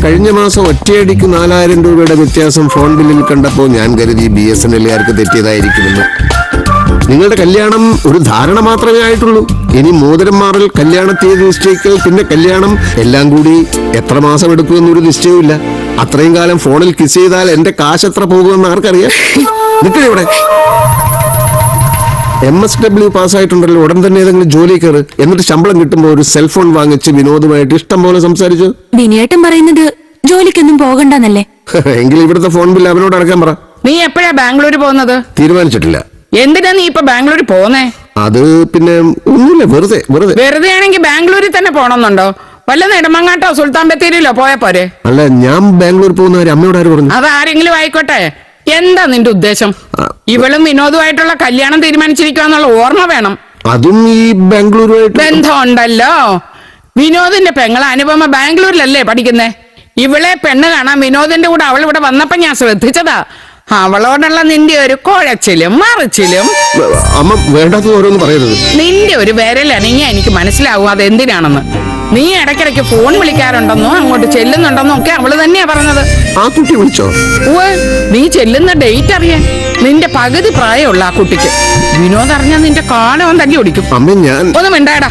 കഴിഞ്ഞ മാസം ഒറ്റയടിക്ക് 4000 രൂപയുടെ വ്യത്യാസം ഫോൺ ബില്ലിൽ കണ്ടപ്പോൾ ഞാൻ കരുതി BSNLകാർക്ക് തെറ്റിയതായിരിക്കുമെന്ന്. നിങ്ങളുടെ കല്യാണം ഒരു ധാരണ മാത്രമേ ആയിട്ടുള്ളൂ. ഇനി മോതിരം മാറൽ, കല്യാണ തീയതി നിശ്ചയിക്കൽ, പിന്നെ കല്യാണം എല്ലാം കൂടി എത്ര മാസം എടുക്കുമെന്നൊരു നിശ്ചയമില്ല. അത്രയും കാലം ഫോണിൽ കിസ് ചെയ്താൽ എന്റെ കാശ് എത്ര പോകുമെന്ന് ആർക്കറിയാം? നിൽക്കണേ ഇവിടെ. MSW പാസ്സായിട്ടുണ്ടല്ലോ, ഉടൻ തന്നെ ഏതെങ്കിലും ജോലി കയറ്. എന്നിട്ട് ശമ്പളം കിട്ടുമ്പോൾ ഒരു സെൽഫോൺ വാങ്ങിച്ച് വിനോദമായിട്ട് ഇഷ്ടം പോലെ സംസാരിച്ചു. ദിനേട്ടൻ പറയുന്നത് ജോലിക്കൊന്നും പോകണ്ടെന്നല്ലേ? എങ്കിൽ ഇവിടുത്തെ ഫോൺ ബില്ല് അവനോട് അടക്കാൻ പറ. നീ എപ്പോഴാ ബാംഗ്ലൂർ പോകുന്നത്? തീരുമാനിച്ചിട്ടില്ല. എന്തിനാ നീ ഇപ്പൊ ബാംഗ്ലൂർ പോന്നേ? അത് പിന്നെ ഒന്നുമില്ല, വെറുതെ. വെറുതെ ആണെങ്കിൽ ബാംഗ്ലൂരിൽ തന്നെ പോണമെന്നുണ്ടോ? വല്ല നെടുമങ്ങാട്ടോ സുൽത്താൻ ബത്തേരിയിലോ പോയാ പോരെ? അല്ല, ഞാൻ ബാംഗ്ലൂർ പോകുന്ന കാര്യം അമ്മയോട് ആര് പറഞ്ഞു? അതാരെങ്കിലും ആയിക്കോട്ടെ, എന്താ നിന്റെ ഉദ്ദേശം? ഇവളും വിനോദുമായിട്ടുള്ള കല്യാണം തീരുമാനിച്ചിരിക്കുന്നുള്ള ഓർമ്മ വേണം. അതും ഈ ബാംഗ്ലൂരുമായിട്ട് ബന്ധമുണ്ടല്ലോ. വിനോദിന്റെ പെങ്ങളെ അനുപമ ബാംഗ്ലൂരിലല്ലേ പഠിക്കുന്നേ? ഇവളെ പെണ്ണ് കാണാൻ വിനോദിന്റെ കൂടെ അവൾ ഇവിടെ വന്നപ്പോ ഞാൻ ശ്രദ്ധിച്ചതാ. അവളോടുള്ള നിന്റെ ഒരു കുഴച്ചിലും മറിച്ചിലും. അമ്മ വേണ്ടാത്ത ഓരോന്ന് പറയരുത്. നിന്റെ ഒരു വിരലണങ്ങി എനിക്ക് മനസ്സിലാവും അതെന്തിനാണെന്ന്. നീ ഇടയ്ക്കിടയ്ക്ക് ഫോൺ വിളിക്കാറുണ്ടെന്നോ അങ്ങോട്ട് ചെല്ലുന്നുണ്ടെന്നോ ഒക്കെ അവള് തന്നെയാ പറഞ്ഞത്. ആ കുട്ടി വിളിച്ചോ? നീ ചെല്ലുന്ന ഡേറ്റ് അറിയാൻ. നിന്റെ പകുതി പ്രായമുള്ള ആ കുട്ടിക്ക്. വിനോദ് അറിഞ്ഞാൽ നിന്റെ കാലം തല്ലി ഓടിക്കും. അമ്മ ഞാൻ ഒന്നും മിണ്ടാടാ.